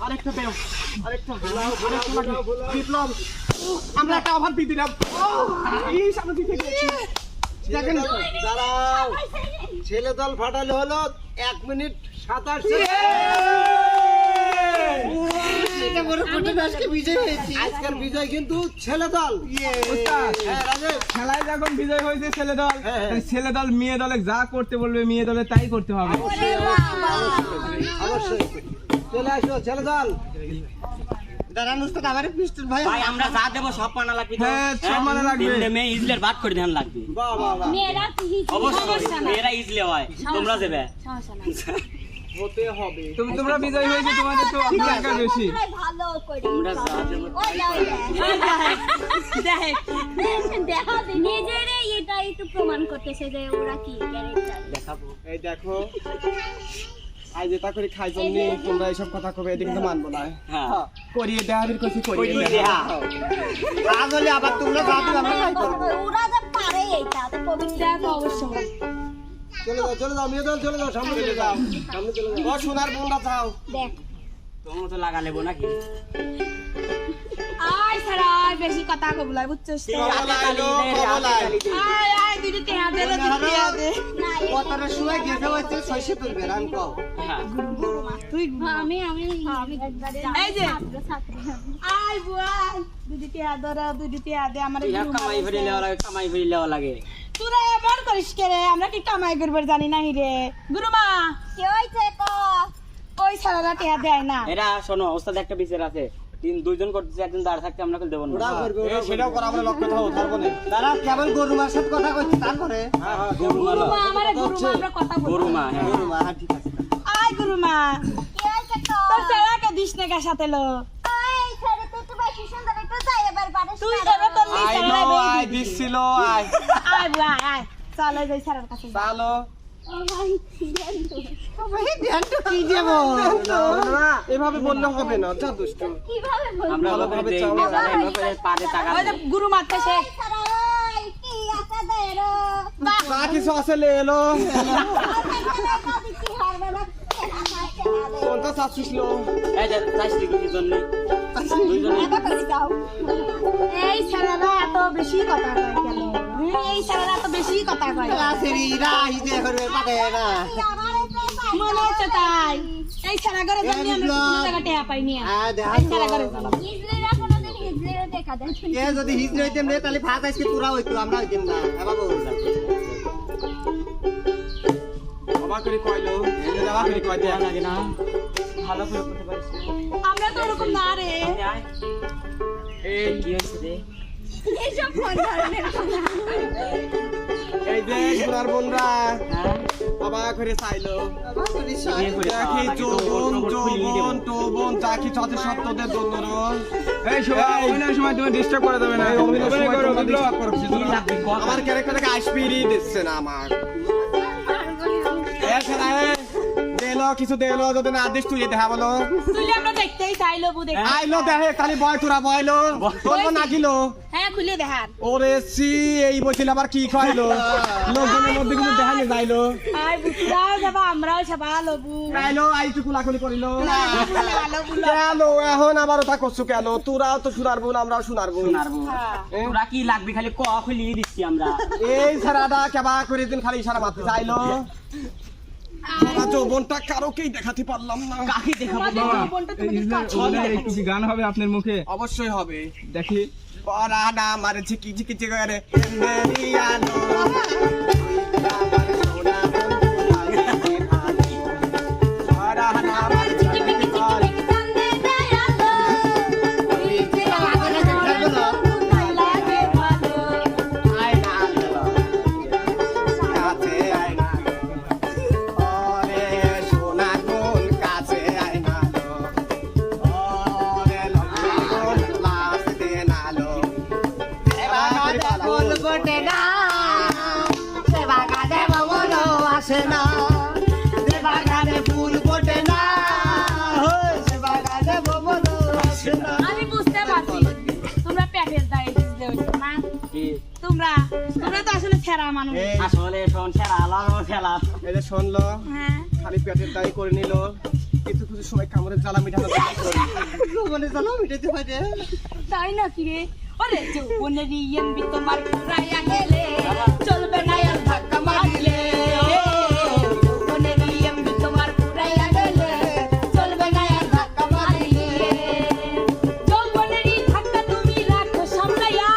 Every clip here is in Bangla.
আরেকটা দেও আরেকটা বিপ্লব আমরা একটা অফার দিয়ে দিলাম এই সামনে দিতে গেছি দেখেন দাঁড়াও ছেলে দল ফাটালে হলো 1 মিনিট 27 আজকের বিজয় কিন্তু ছেলে দল হ্যাঁ রাজেশ খেলায় যখন বিজয় হয়েছে ছেলে দল ছেলে দল মেয়ে দলে যা করতে বলবে মেয়ে দলে তাই করতে হবে অবশ্যই চলে আসো ছেলে দল ভাই আমরা যা দেবো সব মানা লাগবে তো। হ্যাঁ, সব মানা লাগবে। তিনটে মেয়ে ইজলের ভাত করে ধ্যান লাগবে বাহ বাহ বাহ মেয়েরা অবশ্যই মেয়েরা ইজলে হয় তোমরা দেবে সমস্যা নাই হতে হবে তোমরা বিজয় হয়েছে তোমাদের তো অধিকার বেশি ভালো করে তোমরা যা দেবো তাই দেখো নিজেরে এটা একটু প্রমাণ করতেছে যে ওরা কি ক্যারেক্টার দেখাবো এই দেখো আজ এটা করে খাই জন্যে তোমরা এইসব কথা কবে এদিকে তো মানবো না হ্যাঁ করিয়ে দেখাবির কইছি করিয়ে করিয়ে দেখা দেয়া। আজ হলে আবার তোমরা যা দিবে আমরা তাই করব ওরা যে পারে এটা তো পবিত্র তো অবশ্যই চলে যাও মেয়ে দল চলে যাও সামনে চলে যাও ও সোনার বোনরা যাও দেখ তোমরা তো লাগা লেবো নাকি আয় সারা আয় বেশি কথা কবলাই বুঝছস তো আয় আয় দুইটা টেহা দে রে টেহা দে না কতটা সময় গেছে হচ্ছে 600 তুলবে রান কও হ্যাঁ তুই আমি এই যে ছাত্র আয় বুয়া দুইটা টেহা ধরে দুইটা টেহা দে আমার ইহা কামাই ভরি লেওয়া লাগে কামাই ভরি লেওয়া লাগে তোরা এমন করিস কে রে আমরা কি কামাই করবার জানি না রে গুরুমা কি হইছে ক ওই সারারা টেহা দেয় না এরা শোনো ওস্তাদ একটা বিচার আছে দুইজন করতেছে একজন দাঁড় থাকতে আমরা দেবো না ওরা করবে ওরা সেটাও করা আমরা লক্ষ্য থাকবো পারবো না দাঁড়া কেবল গরুমার সাথে কথা কইছি তারপরে গুরুমা আমারে গুরুমা আমরা কথা বলবো গরুমা হ্যাঁ গরুমা হ্যাঁ ঠিক আছে আয় গুরুমা কি হইছে ক তোর সারাকে দিস না কার সাথে লো এই ছেড়ে তো বেশি সুন্দর একটু যাই এবার পারে তুই এবার করলি আই নো সারা আই দিছিল আই আয় বুয়া আয় চলে যাই সারার কাছে চালো ও ভাই ছিলেন তো এভাবে বললে হবে না যা দুষ্ট কিভাবে বলবো আমরা ভালোভাবে ওখানে চাও। পারে টাকা ওই যে গুরু মারতে সে সারা ওই কি আছে দেরো যা কিছু আছে লে এলো কি হারবে না কোনটা চাচ্ছিস লো এই যে চাষি কি জন্য দুইজনে এই সারারা এত বেশি কথা কয় কেন এই সারারা এত বেশি কথা কয় সেরিরা হিজে করবে পারে না মনে হচ্ছে তাই এই সারা ঘরে জন্য আমরা কোনো জায়গা টেয়া পাইনি দেখা এই সারা ঘরে জন্য ইজলিরা কোনদিন ইজলিরা দেখা দেন এ যদি হিজরে হইতেম রে তাহলে ফাত আজকে তোরা হইতো আমরা হইতাম না হ্যাঁ বাবু অবাক করে কইলো এনে যাওয়া করে কই দেয়া লাগে না ভালো করে করতে পারিস আমরা তো ওরকম না রে এই কি হয়েছে রে এইসব কোন ধরনের এই যে সোনার বোনরা হ্যাঁ অবাক করে চাইলো বিয়ে করে দেখি যৌবন যা কিছু আছে সব তোদের জন্য এই শোভা অভিনয়ের সময় তুমি ডিস্টার্ব করা যাবে না অভিনয় করো বিপ্লব কি লাগবে কত আমার ক্যারেক্টারকে আইসপিরি দিচ্ছে না আমার এ সেরা দেলো কিছু দেলো যদি না আদেশ তুই দেখা বলো তুই আমরা দেখতেই চাইলো বু দেখ আইলো দেখে খালি বয় তোরা বয়লো তোর না গিলো হ্যাঁ খুলে দেখান ওরে সি এই বলছিল আবার কি খাইলো লোকজনের মধ্যে কিন্তু দেখালে যাইলো আই বুঝাও যাবা আমরাও সবা লবু আইলো আইটু কুলাকুলি করিল ভালো বুলো কেন এখন আবার ওটা করছো কেন তোরাও তো শোনার বোন আমরাও শোনার বোন তোরা কি লাগবে খালি ক খুলিয়ে দিচ্ছি আমরা এই সারাটা কেবা করে দিন খালি ইশারা মারতে চাইলো সারা যৌবনটা কারোকেই দেখাতে পারলাম না কাকে দেখাবো একটু কি গান হবে আপনার মুখে অবশ্যই হবে দেখি পরা না মারে ঝিকি ঝিকি ঝিকি করে মেরিয়ানো পরা না মারে ঝিকি ঝিকি করে আয়না কাছে আয়না ওরে সোনা কোন কাছে আয়না ওরে লক্ষ্মী কোন লাশ দেনালো বলবটে না সেবা কাজে মনো আসে না সেবা কাজে ফুল বটে না সেবা কাজে মনো আসে না আমি বুঝতে পারছি তোমরা প্যাকেজ দাই দিতে হইছো না তোমরা তোমরা তো আসলে ছেঁড়া মানুষ আসলে শোন ছেড়া আলাদা খেলা এই যে শুনলো হ্যাঁ খালি পেটের দায়ী করে নিল কিছু কিছু সময় কামড়ের জ্বালা মিঠানো মানে জ্বালা মিটাইতে হয় রে। তাই নাকি রে? ওরে যৌবনের এমবি তোমার ফুরাইয়া গেলে চলবে না আর ধাক্কা মারলে। যৌবনের এমবি তোমার ফুরাইয়া গেলে চলবে না আর ধাক্কা মারলে। যৌবনের ধাক্কা তুমি রাখো সামলাইয়া,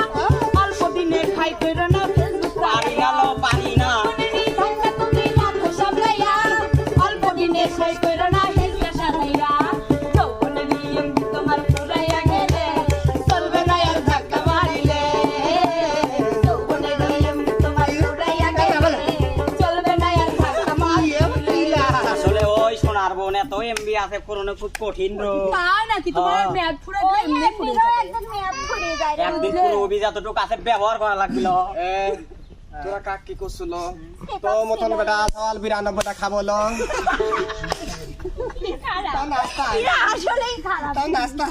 অল্প দিনে খাই পেরো না ফেসবুক পারি না লো, পারি না। যৌবনের ধাক্কা তুমি রাখো সামলাইয়া, অল্প দিনে খাই পেরো না হেসে সাজাইয়া। যৌবনের এমবি তোমার ফুরাইয়া গেলে চলবে না আর ধাক্কা মারিলে। যৌবনের এমবি তোমার ফুরাইয়া গেলে চলবে না আর ধাক্কা মারিলে। আসলে ওই সোনার বোন এত এমবি আছে পুরনো খুব কঠিন ব্রো। তাই নাকি? তোমার হ্যাঁ। মেয়াদ ফুরাই ওই এমনি ফুরে একদিনও যাবে। একদম মেয়াদ ফুরিয়ে যায় রে। একদিন পুরো অভি যতটুকু আছে ব্যবহার করা লাগছিল। তোরা কাক কি করছিল তো মতন বেটা চাল 92টা খাবো লো খারাপ। তাও নাস্তা এরা আসলেই খারাপ। তাও নাস্তা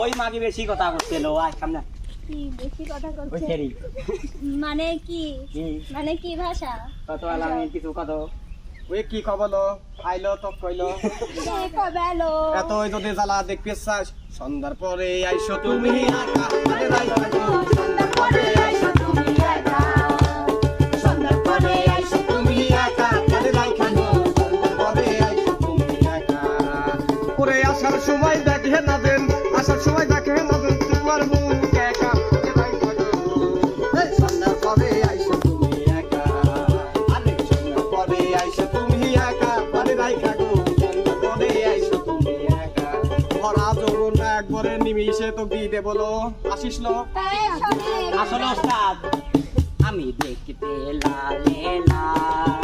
ওই মাগি বেশি কথা করছিল আজ সামনে কি বেশি কথা ওই করছে? ফেরি মানে কি? কি মানে কি ভাষা? কত আলামি কিছু কত ওই কি খবর লো আইলো তো কইলো কে কবে এলো? এতই যদি জ্বালা দেখতে চাস সন্ধ্যার পরে আইসো তুমি একা আরে রাইখা গো। সন্ধ্যার পরে আইসো তুমি একা। সন্ধ্যার পরে আইসো তুমি একা আরে রাইখা গো। সন্ধ্যার পরে আইসো তুমি একা ওরে আসার সময় দেখে না দেন আসার সময় দেখে না দেন তোমার মুখ একা আরে রাইখা গো। এই সন্ধ্যার পরে আইসো তুমি একা আরে সন্ধ্যার পরে আইসো তুমি একা আরে রাইখা গো। সন্ধ্যার পরে আইসো তুমি একা ভরা যৌবন একবারে নিমিষে তো দিয়ে দে বলো আসিস লো তাই আসলে আসলে ওস্তাদ আমি দেখতে লালে লাল